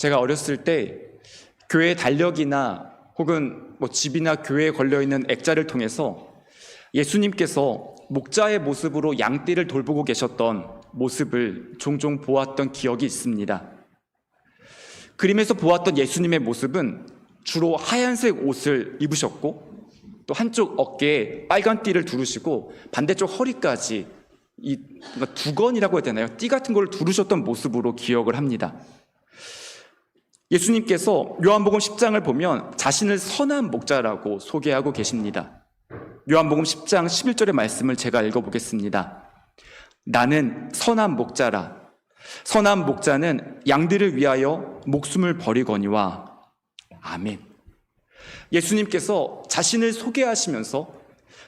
제가 어렸을 때 교회 달력이나 혹은 집이나 교회에 걸려있는 액자를 통해서 예수님께서 목자의 모습으로 양떼를 돌보고 계셨던 모습을 종종 보았던 기억이 있습니다. 그림에서 보았던 예수님의 모습은 주로 하얀색 옷을 입으셨고 또 한쪽 어깨에 빨간 띠를 두르시고 반대쪽 허리까지 두건이라고 해야 되나요? 띠 같은 걸 두르셨던 모습으로 기억을 합니다. 예수님께서 요한복음 10장을 보면 자신을 선한 목자라고 소개하고 계십니다. 요한복음 10장 11절의 말씀을 제가 읽어보겠습니다. 나는 선한 목자라. 선한 목자는 양들을 위하여 목숨을 버리거니와. 아멘. 예수님께서 자신을 소개하시면서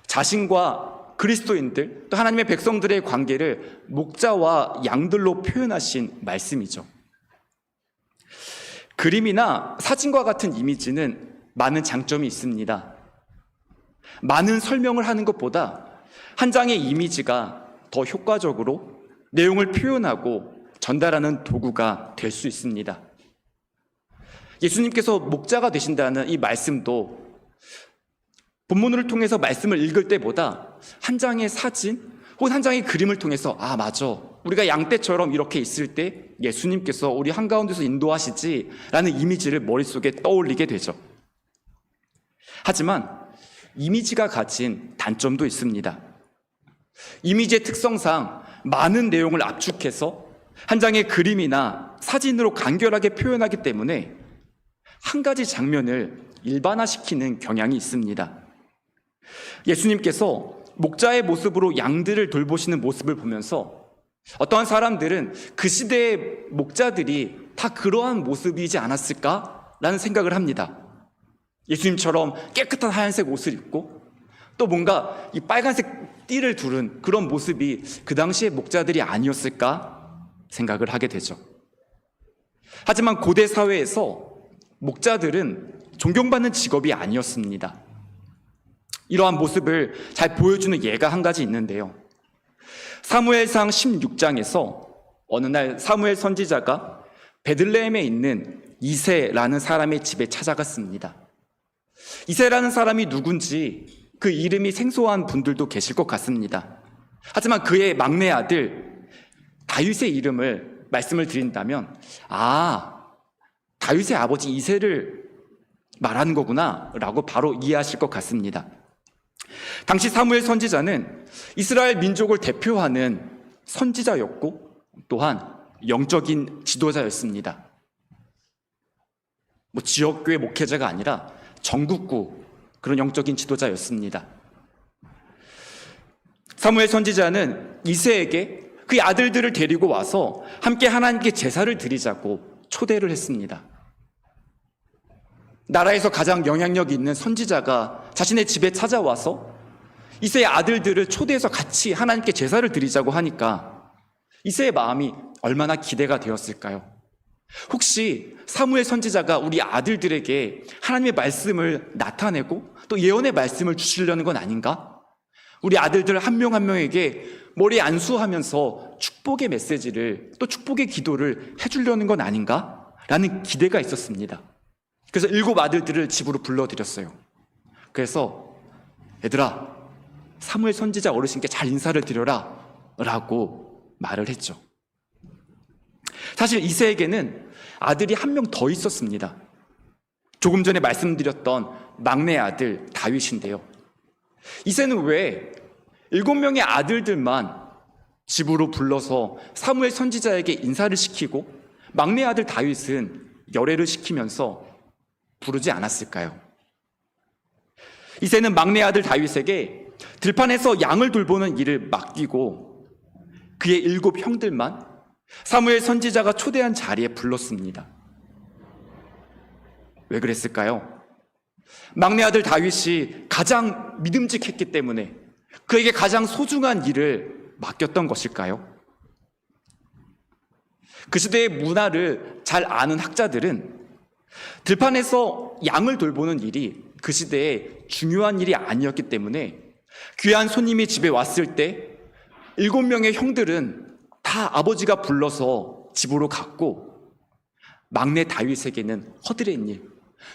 자신과 그리스도인들 또 하나님의 백성들의 관계를 목자와 양들로 표현하신 말씀이죠. 그림이나 사진과 같은 이미지는 많은 장점이 있습니다. 많은 설명을 하는 것보다 한 장의 이미지가 더 효과적으로 내용을 표현하고 전달하는 도구가 될 수 있습니다. 예수님께서 목자가 되신다는 이 말씀도 본문을 통해서 말씀을 읽을 때보다 한 장의 사진 혹은 한 장의 그림을 통해서 맞아, 우리가 양떼처럼 이렇게 있을 때 예수님께서 우리 한가운데서 인도하시지 라는 이미지를 머릿속에 떠올리게 되죠. 하지만 이미지가 가진 단점도 있습니다. 이미지의 특성상 많은 내용을 압축해서 한 장의 그림이나 사진으로 간결하게 표현하기 때문에 한 가지 장면을 일반화시키는 경향이 있습니다. 예수님께서 목자의 모습으로 양들을 돌보시는 모습을 보면서 어떠한 사람들은 그 시대의 목자들이 다 그러한 모습이지 않았을까라는 생각을 합니다. 예수님처럼 깨끗한 하얀색 옷을 입고 또 뭔가 이 빨간색 띠를 두른 그런 모습이 그 당시의 목자들이 아니었을까 생각을 하게 되죠. 하지만 고대 사회에서 목자들은 존경받는 직업이 아니었습니다. 이러한 모습을 잘 보여주는 예가 한 가지 있는데요. 사무엘상 16장에서 어느 날 사무엘 선지자가 베들레헴에 있는 이새라는 사람의 집에 찾아갔습니다. 이새라는 사람이 누군지 그 이름이 생소한 분들도 계실 것 같습니다. 하지만 그의 막내 아들 다윗의 이름을 말씀을 드린다면 다윗의 아버지 이새를 말하는 거구나 라고 바로 이해하실 것 같습니다. 당시 사무엘 선지자는 이스라엘 민족을 대표하는 선지자였고 또한 영적인 지도자였습니다. 지역교회 목회자가 아니라 전국구 그런 영적인 지도자였습니다. 사무엘 선지자는 이새에게 그의 아들들을 데리고 와서 함께 하나님께 제사를 드리자고 초대를 했습니다. 나라에서 가장 영향력 있는 선지자가 자신의 집에 찾아와서 이새의 아들들을 초대해서 같이 하나님께 제사를 드리자고 하니까 이새의 마음이 얼마나 기대가 되었을까요? 혹시 사무엘 선지자가 우리 아들들에게 하나님의 말씀을 나타내고 또 예언의 말씀을 주시려는 건 아닌가? 우리 아들들 한 명 한 명에게 머리에 안수하면서 축복의 메시지를 또 축복의 기도를 해주려는 건 아닌가? 라는 기대가 있었습니다. 그래서 7 아들들을 집으로 불러들였어요. 그래서 얘들아, 사무엘 선지자 어르신께 잘 인사를 드려라 라고 말을 했죠. 사실 이새에게는 아들이 한 명 더 있었습니다. 조금 전에 말씀드렸던 막내 아들 다윗인데요. 이새는 왜 7명의 아들들만 집으로 불러서 사무엘 선지자에게 인사를 시키고 막내 아들 다윗은 열애를 시키면서 부르지 않았을까요? 이새는 막내 아들 다윗에게 들판에서 양을 돌보는 일을 맡기고 그의 7 형들만 사무엘 선지자가 초대한 자리에 불렀습니다. 왜 그랬을까요? 막내 아들 다윗이 가장 믿음직했기 때문에 그에게 가장 소중한 일을 맡겼던 것일까요? 그 시대의 문화를 잘 아는 학자들은 들판에서 양을 돌보는 일이 그 시대에 중요한 일이 아니었기 때문에 귀한 손님이 집에 왔을 때 7명의 형들은 다 아버지가 불러서 집으로 갔고 막내 다윗에게는 허드렛 일,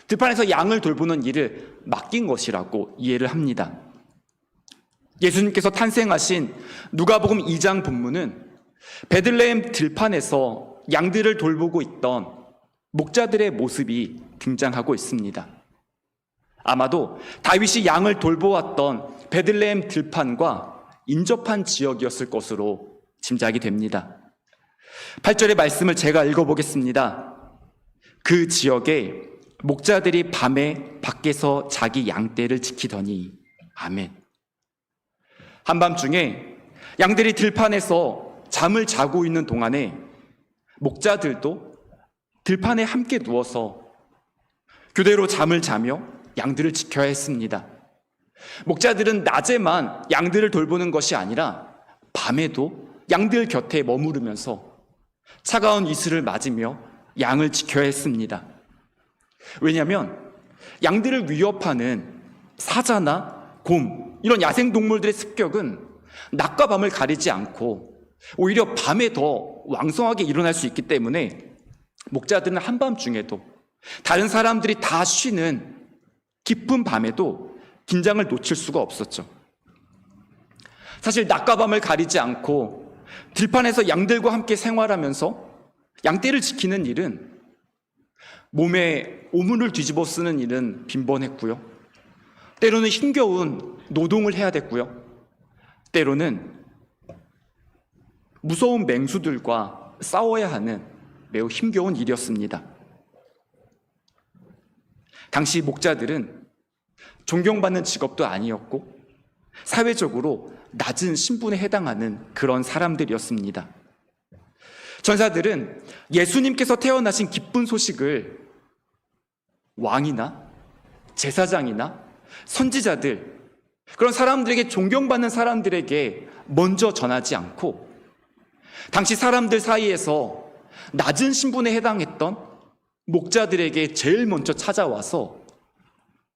들판에서 양을 돌보는 일을 맡긴 것이라고 이해를 합니다. 예수님께서 탄생하신 누가복음 2장 본문은 베들레헴 들판에서 양들을 돌보고 있던 목자들의 모습이 등장하고 있습니다. 아마도 다윗이 양을 돌보았던 베들레헴 들판과 인접한 지역이었을 것으로 짐작이 됩니다. 8절의 말씀을 제가 읽어보겠습니다. 그 지역에 목자들이 밤에 밖에서 자기 양떼를 지키더니. 아멘. 한밤중에 양들이 들판에서 잠을 자고 있는 동안에 목자들도 들판에 함께 누워서 교대로 잠을 자며 양들을 지켜야 했습니다. 목자들은 낮에만 양들을 돌보는 것이 아니라 밤에도 양들 곁에 머무르면서 차가운 이슬을 맞으며 양을 지켜야 했습니다. 왜냐하면 양들을 위협하는 사자나 곰, 이런 야생동물들의 습격은 낮과 밤을 가리지 않고 오히려 밤에 더 왕성하게 일어날 수 있기 때문에 목자들은 한밤중에도 다른 사람들이 다 쉬는 깊은 밤에도 긴장을 놓칠 수가 없었죠. 사실 낮과 밤을 가리지 않고 들판에서 양들과 함께 생활하면서 양떼를 지키는 일은 몸에 오물을 뒤집어 쓰는 일은 빈번했고요. 때로는 힘겨운 노동을 해야 됐고요. 때로는 무서운 맹수들과 싸워야 하는 매우 힘겨운 일이었습니다. 당시 목자들은 존경받는 직업도 아니었고 사회적으로 낮은 신분에 해당하는 그런 사람들이었습니다. 전사들은 예수님께서 태어나신 기쁜 소식을 왕이나 제사장이나 선지자들, 그런 사람들에게, 존경받는 사람들에게 먼저 전하지 않고 당시 사람들 사이에서 낮은 신분에 해당했던 목자들에게 제일 먼저 찾아와서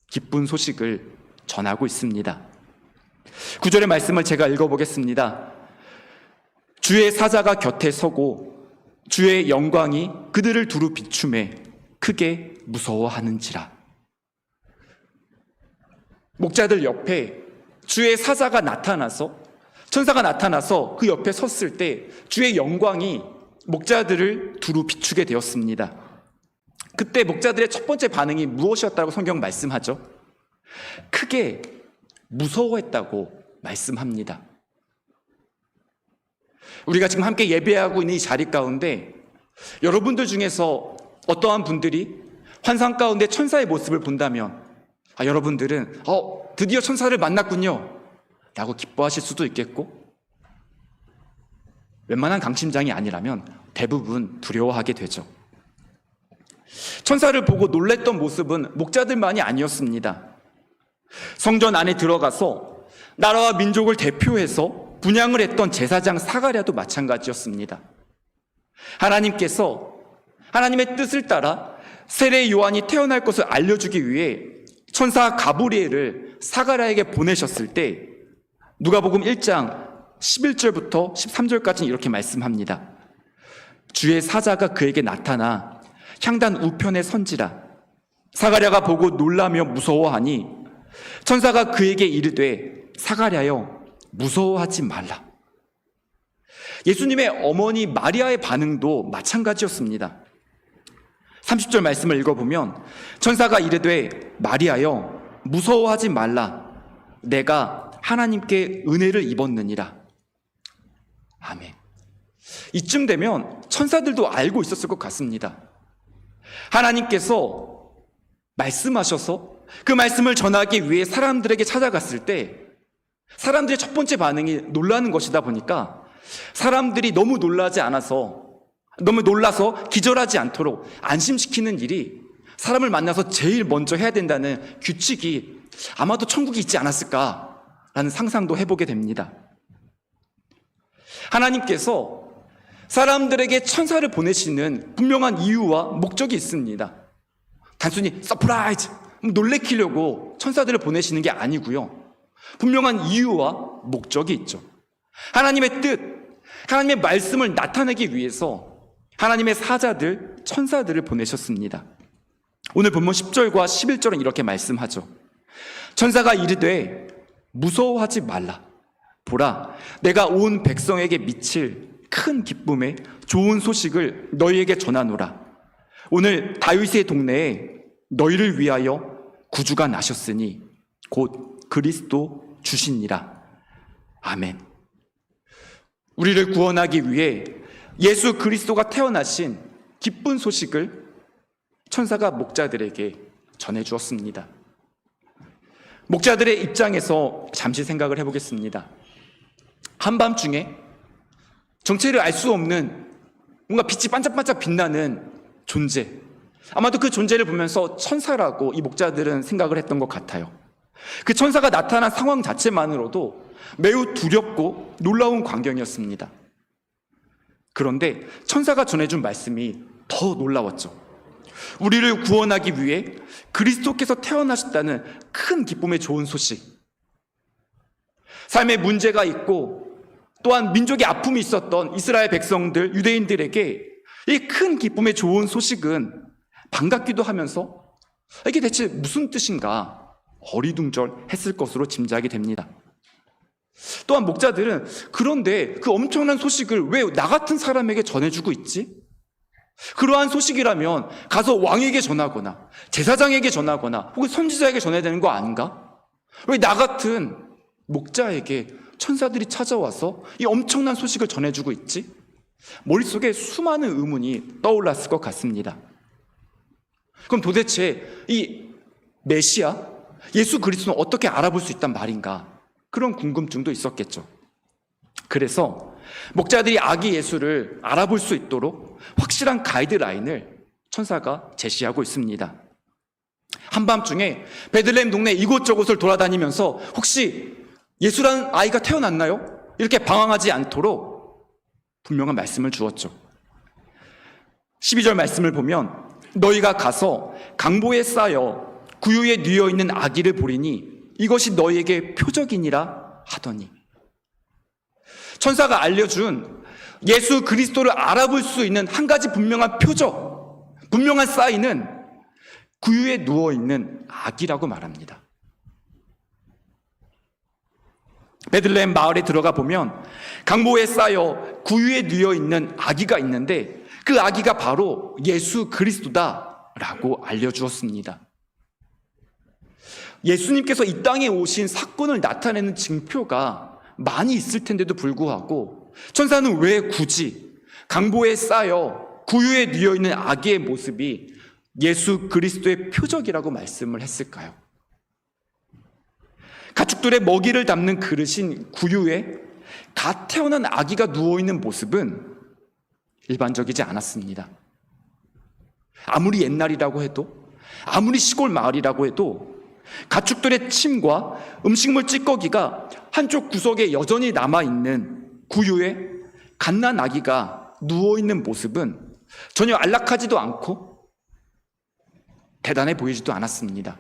기쁜 소식을 전하고 있습니다. 9절의 말씀을 제가 읽어보겠습니다. 주의 사자가 곁에 서고 주의 영광이 그들을 두루 비추매 크게 무서워하는지라. 목자들 옆에 주의 사자가 나타나서, 천사가 나타나서 그 옆에 섰을 때 주의 영광이 목자들을 두루 비추게 되었습니다. 그때 목자들의 첫 번째 반응이 무엇이었다고 성경 말씀하죠? 크게 무서워했다고 말씀합니다. 우리가 지금 함께 예배하고 있는 이 자리 가운데 여러분들 중에서 어떠한 분들이 환상 가운데 천사의 모습을 본다면 여러분들은 드디어 천사를 만났군요 라고 기뻐하실 수도 있겠고, 웬만한 강심장이 아니라면 대부분 두려워하게 되죠. 천사를 보고 놀랬던 모습은 목자들만이 아니었습니다. 성전 안에 들어가서 나라와 민족을 대표해서 분향을 했던 제사장 사가랴도 마찬가지였습니다. 하나님께서 하나님의 뜻을 따라 세례 요한이 태어날 것을 알려주기 위해 천사 가브리엘을 사가랴에게 보내셨을 때 누가복음 1장 11절부터 13절까지는 이렇게 말씀합니다. 주의 사자가 그에게 나타나 향단 우편에 선지라. 사가랴가 보고 놀라며 무서워하니 천사가 그에게 이르되 사가랴여 무서워하지 말라. 예수님의 어머니 마리아의 반응도 마찬가지였습니다. 30절 말씀을 읽어보면 천사가 이르되 마리아여 무서워하지 말라. 내가 하나님께 은혜를 입었느니라. 아멘. 이쯤 되면 천사들도 알고 있었을 것 같습니다. 하나님께서 말씀하셔서 그 말씀을 전하기 위해 사람들에게 찾아갔을 때 사람들의 첫 번째 반응이 놀라는 것이다 보니까 사람들이 너무 놀라서 기절하지 않도록 안심시키는 일이 사람을 만나서 제일 먼저 해야 된다는 규칙이 아마도 천국에 있지 않았을까라는 상상도 해보게 됩니다. 하나님께서 사람들에게 천사를 보내시는 분명한 이유와 목적이 있습니다. 단순히 서프라이즈, 놀래키려고 천사들을 보내시는 게 아니고요. 분명한 이유와 목적이 있죠. 하나님의 뜻, 하나님의 말씀을 나타내기 위해서 하나님의 사자들, 천사들을 보내셨습니다. 오늘 본문 10절과 11절은 이렇게 말씀하죠. 천사가 이르되 무서워하지 말라. 보라, 내가 온 백성에게 미칠 큰 기쁨의 좋은 소식을 너희에게 전하노라. 오늘 다윗의 동네에 너희를 위하여 구주가 나셨으니 곧 그리스도 주시니라. 아멘. 우리를 구원하기 위해 예수 그리스도가 태어나신 기쁜 소식을 천사가 목자들에게 전해주었습니다. 목자들의 입장에서 잠시 생각을 해보겠습니다. 한밤중에 정체를 알 수 없는 뭔가 빛이 반짝반짝 빛나는 존재, 아마도 그 존재를 보면서 천사라고 이 목자들은 생각을 했던 것 같아요. 그 천사가 나타난 상황 자체만으로도 매우 두렵고 놀라운 광경이었습니다. 그런데 천사가 전해준 말씀이 더 놀라웠죠. 우리를 구원하기 위해 그리스도께서 태어나셨다는 큰 기쁨의 좋은 소식. 삶에 문제가 있고 또한 민족의 아픔이 있었던 이스라엘 백성들, 유대인들에게 이 큰 기쁨의 좋은 소식은 반갑기도 하면서 이게 대체 무슨 뜻인가 어리둥절했을 것으로 짐작이 됩니다. 또한 목자들은 그런데 그 엄청난 소식을 왜 나 같은 사람에게 전해주고 있지? 그러한 소식이라면 가서 왕에게 전하거나 제사장에게 전하거나 혹은 선지자에게 전해야 되는 거 아닌가? 왜 나 같은 목자에게 천사들이 찾아와서 이 엄청난 소식을 전해주고 있지? 머릿속에 수많은 의문이 떠올랐을 것 같습니다. 그럼 도대체 이 메시아, 예수 그리스도는 어떻게 알아볼 수 있단 말인가? 그런 궁금증도 있었겠죠. 그래서 목자들이 아기 예수를 알아볼 수 있도록 확실한 가이드라인을 천사가 제시하고 있습니다. 한밤중에 베들레헴 동네 이곳저곳을 돌아다니면서 혹시 예수라는 아이가 태어났나요? 이렇게 방황하지 않도록 분명한 말씀을 주었죠. 12절 말씀을 보면 너희가 가서 강보에 쌓여 구유에 뉘어 있는 아기를 보리니 이것이 너희에게 표적이니라 하더니, 천사가 알려준 예수 그리스도를 알아볼 수 있는 한 가지 분명한 표적, 분명한 사인은 구유에 누워있는 아기라고 말합니다. 베들레헴 마을에 들어가 보면 강보에 쌓여 구유에 누워있는 아기가 있는데 그 아기가 바로 예수 그리스도다라고 알려주었습니다. 예수님께서 이 땅에 오신 사건을 나타내는 징표가 많이 있을 텐데도 불구하고 천사는 왜 굳이 강보에 쌓여 구유에 뉘어있는 아기의 모습이 예수 그리스도의 표적이라고 말씀을 했을까요? 가축들의 먹이를 담는 그릇인 구유에 갓 태어난 아기가 누워있는 모습은 일반적이지 않았습니다. 아무리 옛날이라고 해도, 아무리 시골 마을이라고 해도 가축들의 침과 음식물 찌꺼기가 한쪽 구석에 여전히 남아있는 구유에 갓난 아기가 누워있는 모습은 전혀 안락하지도 않고 대단해 보이지도 않았습니다.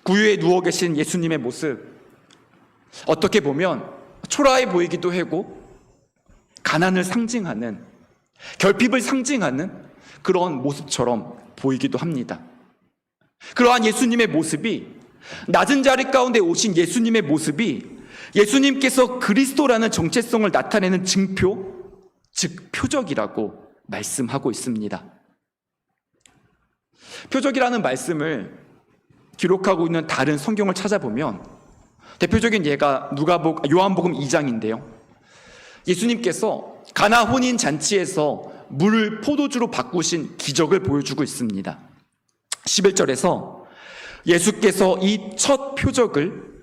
구유에 누워 계신 예수님의 모습, 어떻게 보면 초라해 보이기도 하고 가난을 상징하는, 결핍을 상징하는 그런 모습처럼 보이기도 합니다. 그러한 예수님의 모습이, 낮은 자리 가운데 오신 예수님의 모습이 예수님께서 그리스도라는 정체성을 나타내는 증표, 즉 표적이라고 말씀하고 있습니다. 표적이라는 말씀을 기록하고 있는 다른 성경을 찾아보면 대표적인 예가 요한복음 2장인데요. 예수님께서 가나 혼인 잔치에서 물을 포도주로 바꾸신 기적을 보여주고 있습니다. 11절에서 예수께서 이 첫 표적을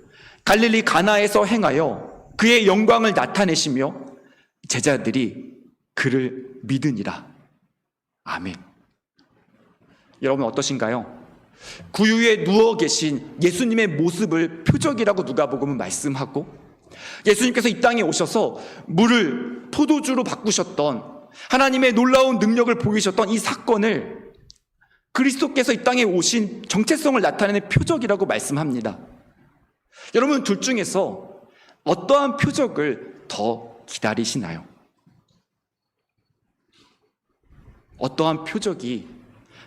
갈릴리 가나에서 행하여 그의 영광을 나타내시며 제자들이 그를 믿으니라. 아멘. 여러분 어떠신가요? 구유에 누워 계신 예수님의 모습을 표적이라고 누가복음은 말씀하고, 예수님께서 이 땅에 오셔서 물을 포도주로 바꾸셨던, 하나님의 놀라운 능력을 보이셨던 이 사건을 그리스도께서 이 땅에 오신 정체성을 나타내는 표적이라고 말씀합니다. 여러분 둘 중에서 어떠한 표적을 더 기다리시나요? 어떠한 표적이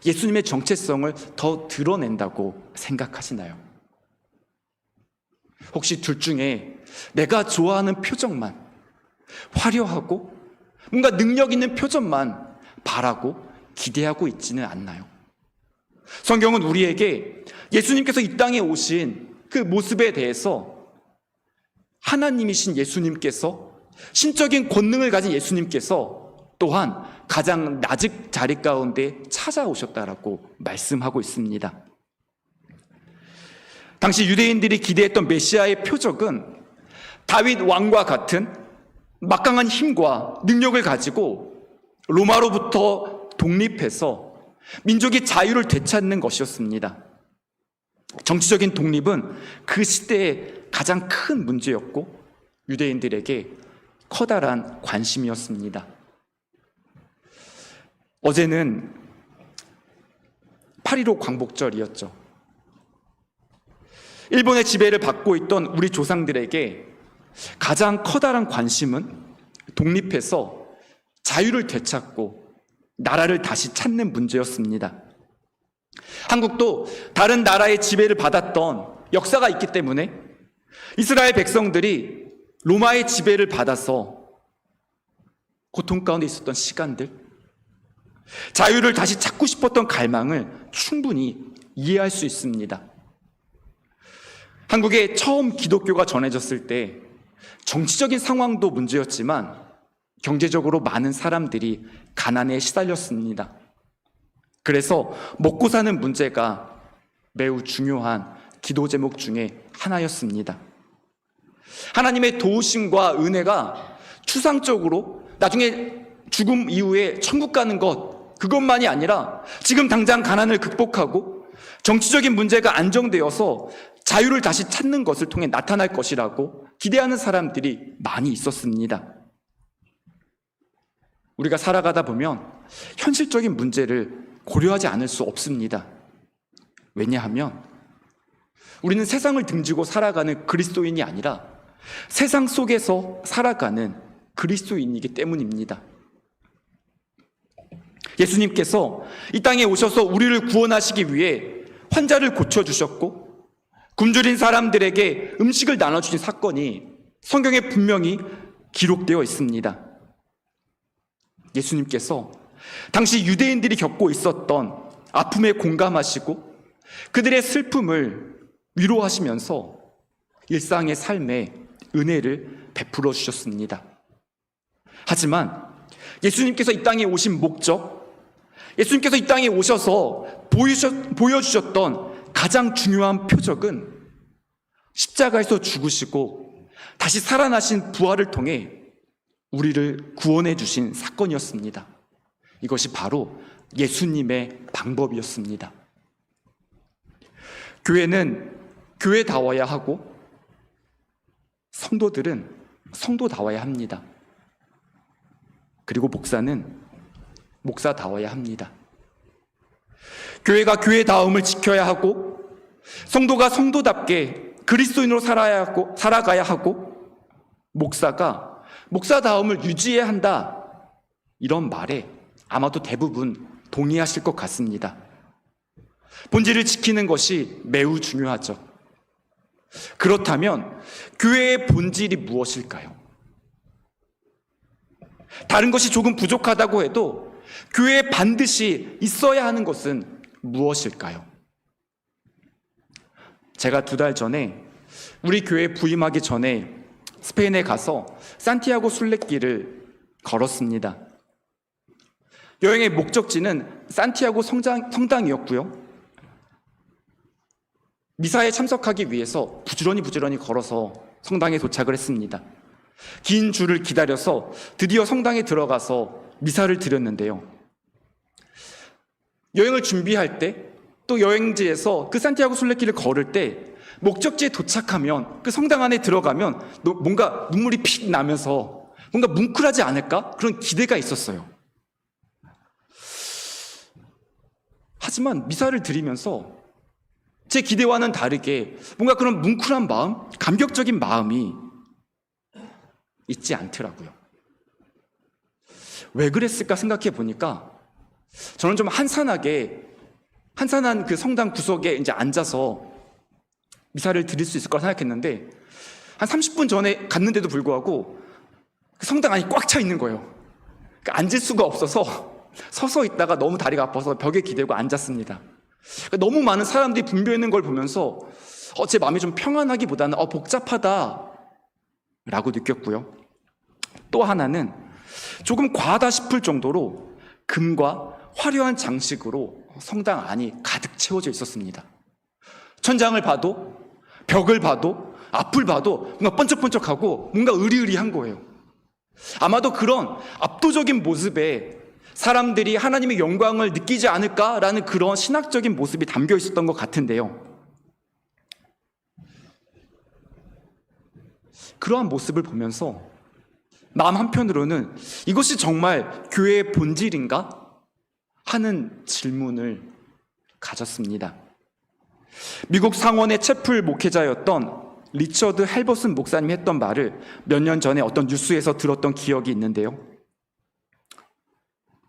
예수님의 정체성을 더 드러낸다고 생각하시나요? 혹시 둘 중에 내가 좋아하는 표적만, 화려하고 뭔가 능력 있는 표적만 바라고 기대하고 있지는 않나요? 성경은 우리에게 예수님께서 이 땅에 오신 그 모습에 대해서 하나님이신 예수님께서, 신적인 권능을 가진 예수님께서 또한 가장 낮은 자리 가운데 찾아오셨다라고 말씀하고 있습니다. 당시 유대인들이 기대했던 메시아의 표적은 다윗 왕과 같은 막강한 힘과 능력을 가지고 로마로부터 독립해서 민족의 자유를 되찾는 것이었습니다. 정치적인 독립은 그 시대의 가장 큰 문제였고 유대인들에게 커다란 관심이었습니다. 어제는 8.15 광복절이었죠. 일본의 지배를 받고 있던 우리 조상들에게 가장 커다란 관심은 독립해서 자유를 되찾고 나라를 다시 찾는 문제였습니다. 한국도 다른 나라의 지배를 받았던 역사가 있기 때문에 이스라엘 백성들이 로마의 지배를 받아서 고통 가운데 있었던 시간들, 자유를 다시 찾고 싶었던 갈망을 충분히 이해할 수 있습니다. 한국에 처음 기독교가 전해졌을 때 정치적인 상황도 문제였지만 경제적으로 많은 사람들이 가난에 시달렸습니다. 그래서 먹고 사는 문제가 매우 중요한 기도 제목 중에 하나였습니다. 하나님의 도우심과 은혜가 추상적으로 나중에 죽음 이후에 천국 가는 것, 그것만이 아니라 지금 당장 가난을 극복하고 정치적인 문제가 안정되어서 자유를 다시 찾는 것을 통해 나타날 것이라고 기대하는 사람들이 많이 있었습니다. 우리가 살아가다 보면 현실적인 문제를 고려하지 않을 수 없습니다. 왜냐하면 우리는 세상을 등지고 살아가는 그리스도인이 아니라 세상 속에서 살아가는 그리스도인이기 때문입니다. 예수님께서 이 땅에 오셔서 우리를 구원하시기 위해 환자를 고쳐주셨고 굶주린 사람들에게 음식을 나눠주신 사건이 성경에 분명히 기록되어 있습니다. 예수님께서 당시 유대인들이 겪고 있었던 아픔에 공감하시고 그들의 슬픔을 위로하시면서 일상의 삶에 은혜를 베풀어 주셨습니다. 하지만 예수님께서 이 땅에 오신 목적, 예수님께서 이 땅에 오셔서 보여주셨던 가장 중요한 표적은 십자가에서 죽으시고 다시 살아나신 부활을 통해 우리를 구원해 주신 사건이었습니다. 이것이 바로 예수님의 방법이었습니다. 교회는 교회다워야 하고 성도들은 성도다워야 합니다. 그리고 목사는 목사다워야 합니다. 교회가 교회다움을 지켜야 하고 성도가 성도답게 그리스도인으로 살아가야 하고 목사가 목사다움을 유지해야 한다. 이런 말에 아마도 대부분 동의하실 것 같습니다. 본질을 지키는 것이 매우 중요하죠. 그렇다면 교회의 본질이 무엇일까요? 다른 것이 조금 부족하다고 해도 교회에 반드시 있어야 하는 것은 무엇일까요? 제가 2달 전에 우리 교회에 부임하기 전에 스페인에 가서 산티아고 순례길을 걸었습니다. 여행의 목적지는 산티아고 성당이었고요. 미사에 참석하기 위해서 부지런히 걸어서 성당에 도착을 했습니다. 긴 줄을 기다려서 드디어 성당에 들어가서 미사를 드렸는데요. 여행을 준비할 때 또 여행지에서 그 산티아고 순례길을 걸을 때 목적지에 도착하면 그 성당 안에 들어가면 뭔가 눈물이 픽 나면서 뭔가 뭉클하지 않을까? 그런 기대가 있었어요. 하지만 미사를 드리면서 제 기대와는 다르게 뭔가 그런 뭉클한 마음, 감격적인 마음이 있지 않더라고요. 왜 그랬을까 생각해 보니까 저는 좀 한산한 그 성당 구석에 이제 앉아서 미사를 드릴 수 있을 거라 생각했는데, 한 30분 전에 갔는데도 불구하고 그 성당 안이 꽉 차 있는 거예요. 그러니까 앉을 수가 없어서 서서 있다가 너무 다리가 아파서 벽에 기대고 앉았습니다. 그러니까 너무 많은 사람들이 붐벼 있는 걸 보면서 제 마음이 좀 평안하기보다는 복잡하다 라고 느꼈고요. 또 하나는 조금 과하다 싶을 정도로 금과 화려한 장식으로 성당 안이 가득 채워져 있었습니다. 천장을 봐도, 벽을 봐도, 앞을 봐도 뭔가 번쩍번쩍하고 뭔가 으리으리한 거예요. 아마도 그런 압도적인 모습에 사람들이 하나님의 영광을 느끼지 않을까라는 그런 신학적인 모습이 담겨 있었던 것 같은데요. 그러한 모습을 보면서 마음 한편으로는 이것이 정말 교회의 본질인가? 하는 질문을 가졌습니다. 미국 상원의 채플 목회자였던 리처드 헬버슨 목사님이 했던 말을 몇 년 전에 어떤 뉴스에서 들었던 기억이 있는데요.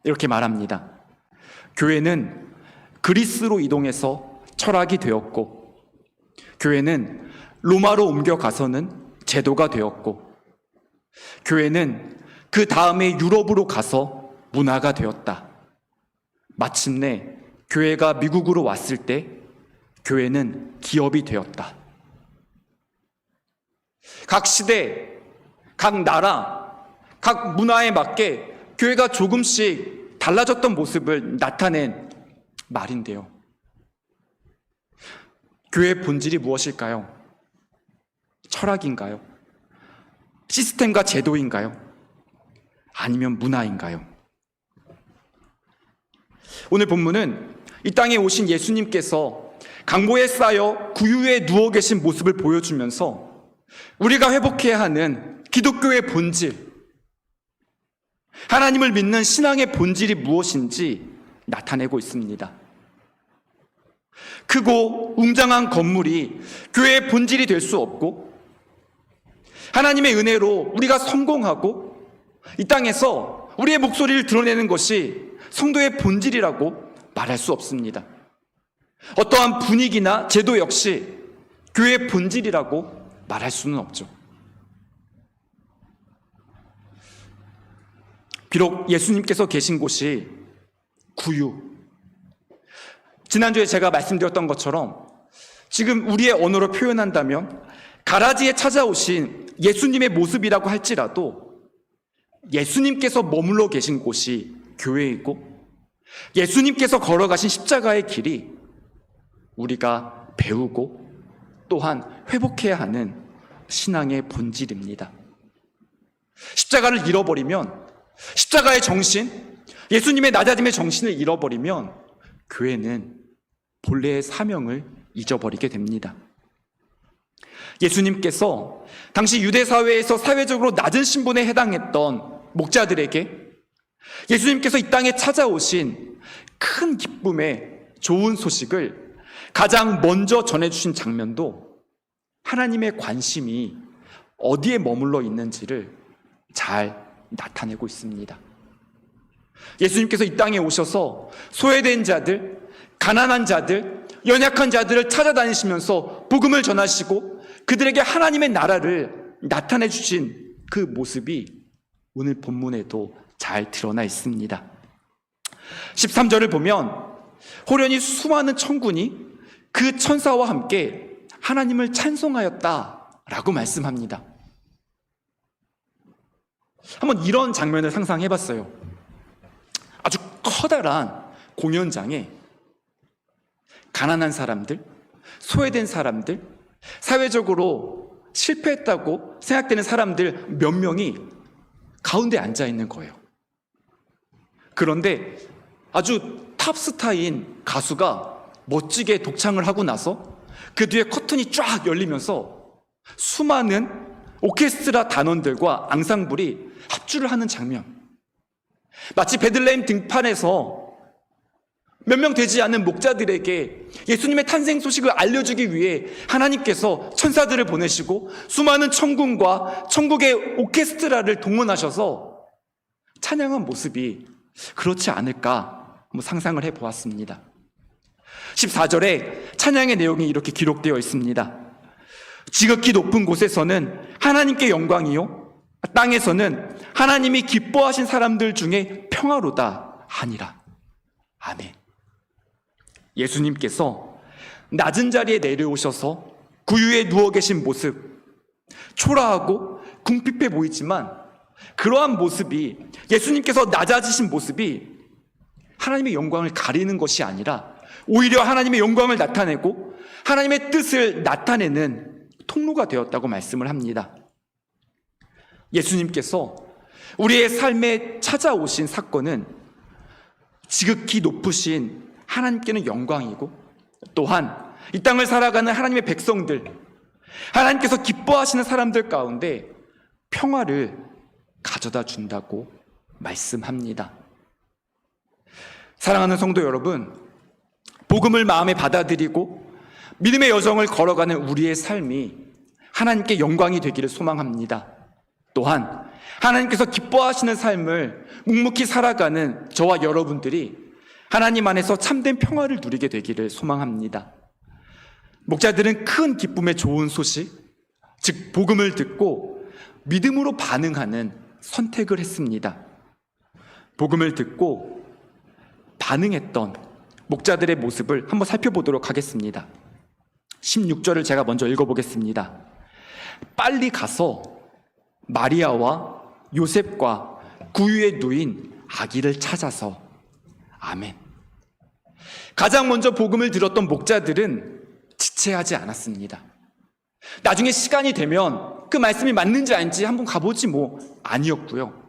이렇게 말합니다. 교회는 그리스로 이동해서 철학이 되었고, 교회는 로마로 옮겨가서는 제도가 되었고, 교회는 그 다음에 유럽으로 가서 문화가 되었다. 마침내 교회가 미국으로 왔을 때 교회는 기업이 되었다. 각 시대, 각 나라, 각 문화에 맞게 교회가 조금씩 달라졌던 모습을 나타낸 말인데요. 교회의 본질이 무엇일까요? 철학인가요? 시스템과 제도인가요? 아니면 문화인가요? 오늘 본문은 이 땅에 오신 예수님께서 강보에 쌓여 구유에 누워 계신 모습을 보여주면서 우리가 회복해야 하는 기독교의 본질, 하나님을 믿는 신앙의 본질이 무엇인지 나타내고 있습니다. 크고 웅장한 건물이 교회의 본질이 될 수 없고, 하나님의 은혜로 우리가 성공하고 이 땅에서 우리의 목소리를 드러내는 것이 성도의 본질이라고 말할 수 없습니다. 어떠한 분위기나 제도 역시 교회의 본질이라고 말할 수는 없죠. 비록 예수님께서 계신 곳이 구유, 지난주에 제가 말씀드렸던 것처럼 지금 우리의 언어로 표현한다면 가라지에 찾아오신 예수님의 모습이라고 할지라도 예수님께서 머물러 계신 곳이 교회이고, 예수님께서 걸어가신 십자가의 길이 우리가 배우고 또한 회복해야 하는 신앙의 본질입니다. 십자가를 잃어버리면, 십자가의 정신, 예수님의 낮아짐의 정신을 잃어버리면 교회는 본래의 사명을 잊어버리게 됩니다. 예수님께서 당시 유대 사회에서 사회적으로 낮은 신분에 해당했던 목자들에게 예수님께서 이 땅에 찾아오신 큰 기쁨의 좋은 소식을 가장 먼저 전해주신 장면도 하나님의 관심이 어디에 머물러 있는지를 잘 나타내고 있습니다. 예수님께서 이 땅에 오셔서 소외된 자들, 가난한 자들, 연약한 자들을 찾아다니시면서 복음을 전하시고 그들에게 하나님의 나라를 나타내 주신 그 모습이 오늘 본문에도 잘 드러나 있습니다. 13절을 보면 호련히 수많은 천군이 그 천사와 함께 하나님을 찬송하였다라고 말씀합니다. 한번 이런 장면을 상상해 봤어요. 아주 커다란 공연장에 가난한 사람들, 소외된 사람들, 사회적으로 실패했다고 생각되는 사람들 몇 명이 가운데 앉아 있는 거예요. 그런데 아주 탑스타인 가수가 멋지게 독창을 하고 나서 그 뒤에 커튼이 쫙 열리면서 수많은 오케스트라 단원들과 앙상블이 합주를 하는 장면. 마치 베들레헴 등판에서 몇 명 되지 않은 목자들에게 예수님의 탄생 소식을 알려주기 위해 하나님께서 천사들을 보내시고 수많은 천군과 천국의 오케스트라를 동원하셔서 찬양한 모습이 그렇지 않을까 한번 상상을 해보았습니다. 14절에 찬양의 내용이 이렇게 기록되어 있습니다. 지극히 높은 곳에서는 하나님께 영광이요, 땅에서는 하나님이 기뻐하신 사람들 중에 평화로다 하니라. 아멘. 예수님께서 낮은 자리에 내려오셔서 구유에 누워 계신 모습, 초라하고 궁핍해 보이지만 그러한 모습이, 예수님께서 낮아지신 모습이 하나님의 영광을 가리는 것이 아니라 오히려 하나님의 영광을 나타내고 하나님의 뜻을 나타내는 통로가 되었다고 말씀을 합니다. 예수님께서 우리의 삶에 찾아오신 사건은 지극히 높으신 하나님께는 영광이고, 또한 이 땅을 살아가는 하나님의 백성들, 하나님께서 기뻐하시는 사람들 가운데 평화를 가져다 준다고 말씀합니다. 사랑하는 성도 여러분, 복음을 마음에 받아들이고 믿음의 여정을 걸어가는 우리의 삶이 하나님께 영광이 되기를 소망합니다. 또한 하나님께서 기뻐하시는 삶을 묵묵히 살아가는 저와 여러분들이 하나님 안에서 참된 평화를 누리게 되기를 소망합니다. 목자들은 큰 기쁨의 좋은 소식, 즉 복음을 듣고 믿음으로 반응하는 선택을 했습니다. 복음을 듣고 반응했던 목자들의 모습을 한번 살펴보도록 하겠습니다. 16절을 제가 먼저 읽어보겠습니다. 빨리 가서 마리아와 요셉과 구유에 누인 아기를 찾아서. 아멘. 가장 먼저 복음을 들었던 목자들은 지체하지 않았습니다. 나중에 시간이 되면 그 말씀이 맞는지 아닌지 한번 가보지 아니었고요.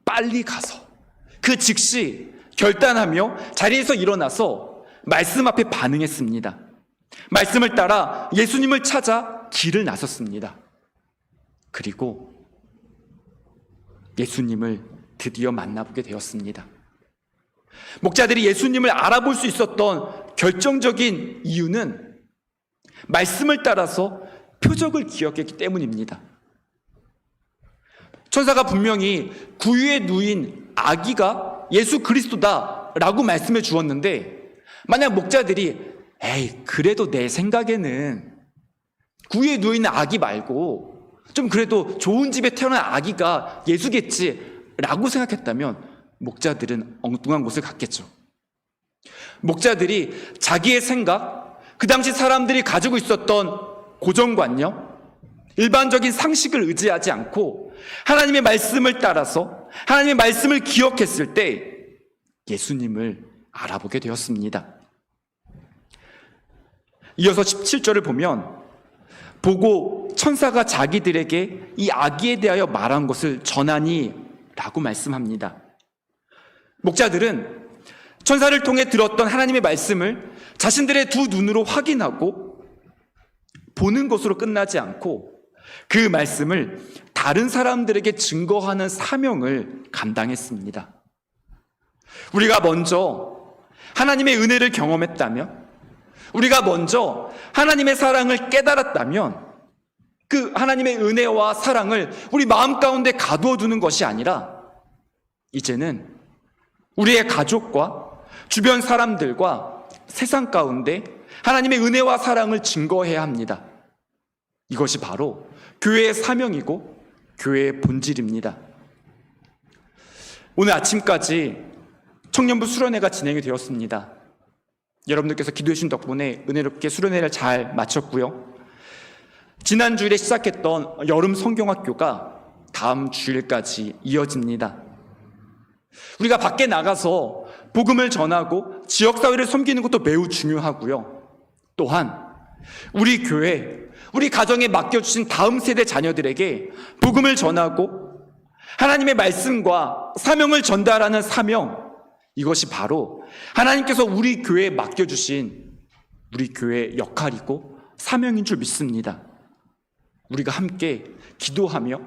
빨리 가서 그 즉시 결단하며 자리에서 일어나서 말씀 앞에 반응했습니다. 말씀을 따라 예수님을 찾아 길을 나섰습니다. 그리고 예수님을 드디어 만나보게 되었습니다. 목자들이 예수님을 알아볼 수 있었던 결정적인 이유는 말씀을 따라서 표적을 기억했기 때문입니다. 천사가 분명히 구유에 누인 아기가 예수 그리스도다라고 말씀해 주었는데, 만약 목자들이 그래도 내 생각에는 구유에 누인 아기 말고 좀 그래도 좋은 집에 태어난 아기가 예수겠지라고 생각했다면 목자들은 엉뚱한 곳을 갔겠죠. 목자들이 자기의 생각, 그 당시 사람들이 가지고 있었던 고정관념, 일반적인 상식을 의지하지 않고 하나님의 말씀을 따라서 하나님의 말씀을 기억했을 때 예수님을 알아보게 되었습니다. 이어서 17절을 보면, 보고 천사가 자기들에게 이 아기에 대하여 말한 것을 전하니 라고 말씀합니다. 목자들은 천사를 통해 들었던 하나님의 말씀을 자신들의 두 눈으로 확인하고 보는 것으로 끝나지 않고 그 말씀을 다른 사람들에게 증거하는 사명을 감당했습니다. 우리가 먼저 하나님의 은혜를 경험했다면, 우리가 먼저 하나님의 사랑을 깨달았다면 그 하나님의 은혜와 사랑을 우리 마음 가운데 가두어 두는 것이 아니라 이제는 우리의 가족과 주변 사람들과 세상 가운데 하나님의 은혜와 사랑을 증거해야 합니다. 이것이 바로 교회의 사명이고 교회의 본질입니다. 오늘 아침까지 청년부 수련회가 진행이 되었습니다. 여러분들께서 기도해 주신 덕분에 은혜롭게 수련회를 잘 마쳤고요. 지난 주일에 시작했던 여름 성경학교가 다음 주일까지 이어집니다. 우리가 밖에 나가서 복음을 전하고 지역사회를 섬기는 것도 매우 중요하고요. 또한 우리 교회, 우리 가정에 맡겨주신 다음 세대 자녀들에게 복음을 전하고 하나님의 말씀과 사명을 전달하는 사명, 이것이 바로 하나님께서 우리 교회에 맡겨주신 우리 교회의 역할이고 사명인 줄 믿습니다. 우리가 함께 기도하며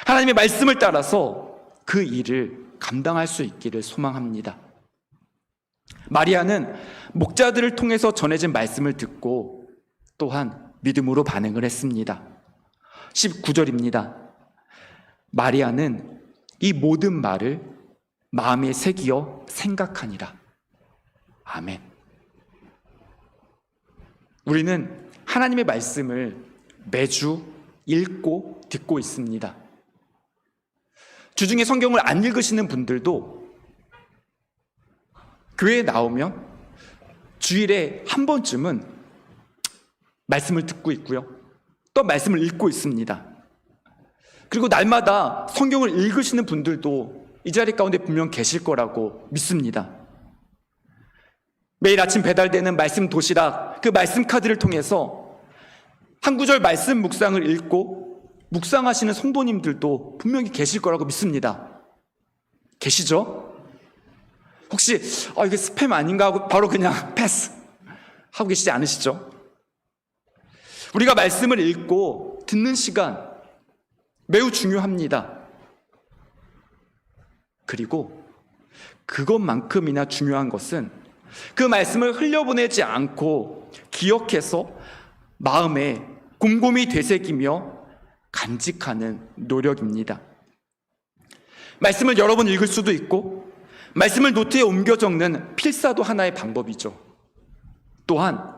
하나님의 말씀을 따라서 그 일을 감당할 수 있기를 소망합니다. 마리아는 목자들을 통해서 전해진 말씀을 듣고 또한 믿음으로 반응을 했습니다. 19절입니다. 마리아는 이 모든 말을 마음에 새기어 생각하니라. 아멘. 우리는 하나님의 말씀을 매주 읽고 듣고 있습니다. 주중에 성경을 안 읽으시는 분들도 교회에 나오면 주일에 한 번쯤은 말씀을 듣고 있고요. 또 말씀을 읽고 있습니다. 그리고 날마다 성경을 읽으시는 분들도 이 자리 가운데 분명 계실 거라고 믿습니다. 매일 아침 배달되는 말씀 도시락, 그 말씀 카드를 통해서 한 구절 말씀 묵상을 읽고 묵상하시는 성도님들도 분명히 계실 거라고 믿습니다. 계시죠? 혹시 이게 스팸 아닌가 하고 바로 그냥 패스 하고 계시지 않으시죠? 우리가 말씀을 읽고 듣는 시간 매우 중요합니다. 그리고 그것만큼이나 중요한 것은 그 말씀을 흘려보내지 않고 기억해서 마음에 곰곰이 되새기며 간직하는 노력입니다. 말씀을 여러 번 읽을 수도 있고 말씀을 노트에 옮겨 적는 필사도 하나의 방법이죠. 또한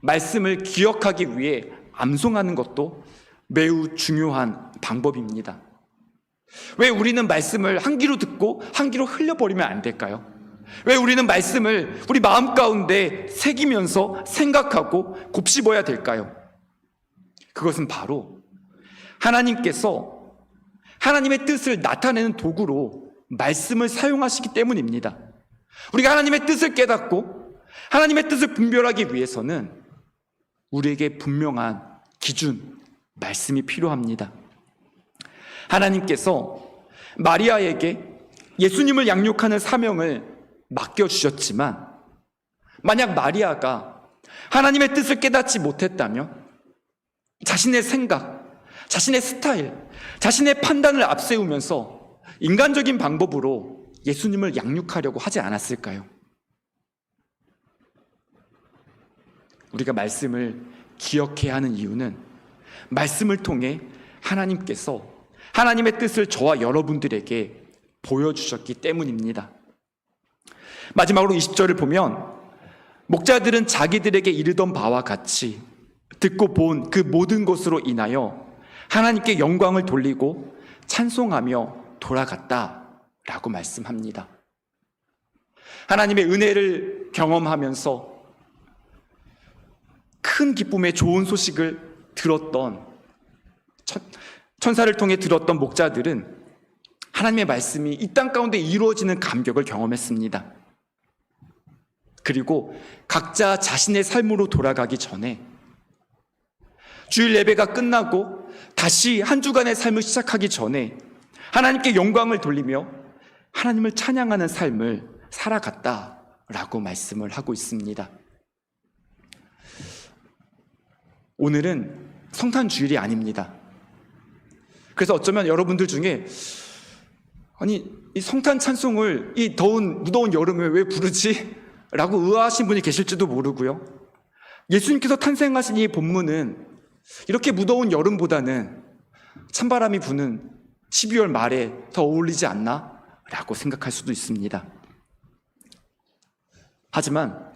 말씀을 기억하기 위해 암송하는 것도 매우 중요한 방법입니다. 왜 우리는 말씀을 한 귀로 듣고 한 귀로 흘려버리면 안 될까요? 왜 우리는 말씀을 우리 마음 가운데 새기면서 생각하고 곱씹어야 될까요? 그것은 바로 하나님께서 하나님의 뜻을 나타내는 도구로 말씀을 사용하시기 때문입니다. 우리가 하나님의 뜻을 깨닫고 하나님의 뜻을 분별하기 위해서는 우리에게 분명한 기준, 말씀이 필요합니다. 하나님께서 마리아에게 예수님을 양육하는 사명을 맡겨주셨지만 만약 마리아가 하나님의 뜻을 깨닫지 못했다면 자신의 생각, 자신의 스타일, 자신의 판단을 앞세우면서 인간적인 방법으로 예수님을 양육하려고 하지 않았을까요? 우리가 말씀을 기억해야 하는 이유는 말씀을 통해 하나님께서 하나님의 뜻을 저와 여러분들에게 보여주셨기 때문입니다. 마지막으로 20절을 보면 목자들은 자기들에게 이르던 바와 같이 듣고 본 그 모든 것으로 인하여 하나님께 영광을 돌리고 찬송하며 돌아갔다라고 말씀합니다. 하나님의 은혜를 경험하면서 큰 기쁨의 좋은 소식을 들었던 천사를 통해 들었던 목자들은 하나님의 말씀이 이 땅 가운데 이루어지는 감격을 경험했습니다. 그리고 각자 자신의 삶으로 돌아가기 전에 주일 예배가 끝나고 다시 한 주간의 삶을 시작하기 전에 하나님께 영광을 돌리며 하나님을 찬양하는 삶을 살아갔다라고 말씀을 하고 있습니다. 오늘은 성탄 주일이 아닙니다. 그래서 어쩌면 여러분들 중에 이 성탄 찬송을 이 더운 무더운 여름에 왜 부르지? 라고 의아하신 분이 계실지도 모르고요. 예수님께서 탄생하신 이 본문은 이렇게 무더운 여름보다는 찬바람이 부는 12월 말에 더 어울리지 않나? 라고 생각할 수도 있습니다. 하지만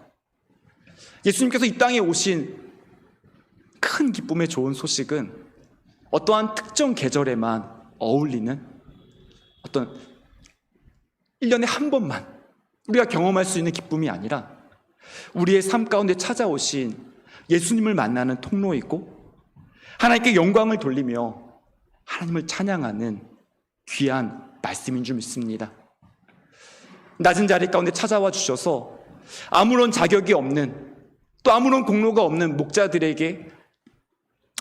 예수님께서 이 땅에 오신 큰 기쁨의 좋은 소식은 어떠한 특정 계절에만 어울리는 어떤 1년에 한 번만 우리가 경험할 수 있는 기쁨이 아니라 우리의 삶 가운데 찾아오신 예수님을 만나는 통로이고 하나님께 영광을 돌리며 하나님을 찬양하는 귀한 말씀인 줄 믿습니다. 낮은 자리 가운데 찾아와 주셔서 아무런 자격이 없는 또 아무런 공로가 없는 목자들에게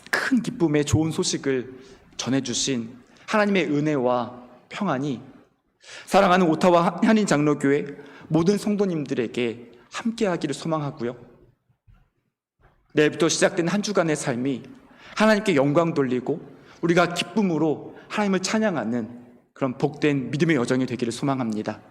큰 기쁨의 좋은 소식을 전해주신 하나님의 은혜와 평안이 사랑하는 오타와 한인 장로교회 모든 성도님들에게 함께하기를 소망하고요. 내일부터 시작된 한 주간의 삶이 하나님께 영광 돌리고 우리가 기쁨으로 하나님을 찬양하는 그런 복된 믿음의 여정이 되기를 소망합니다.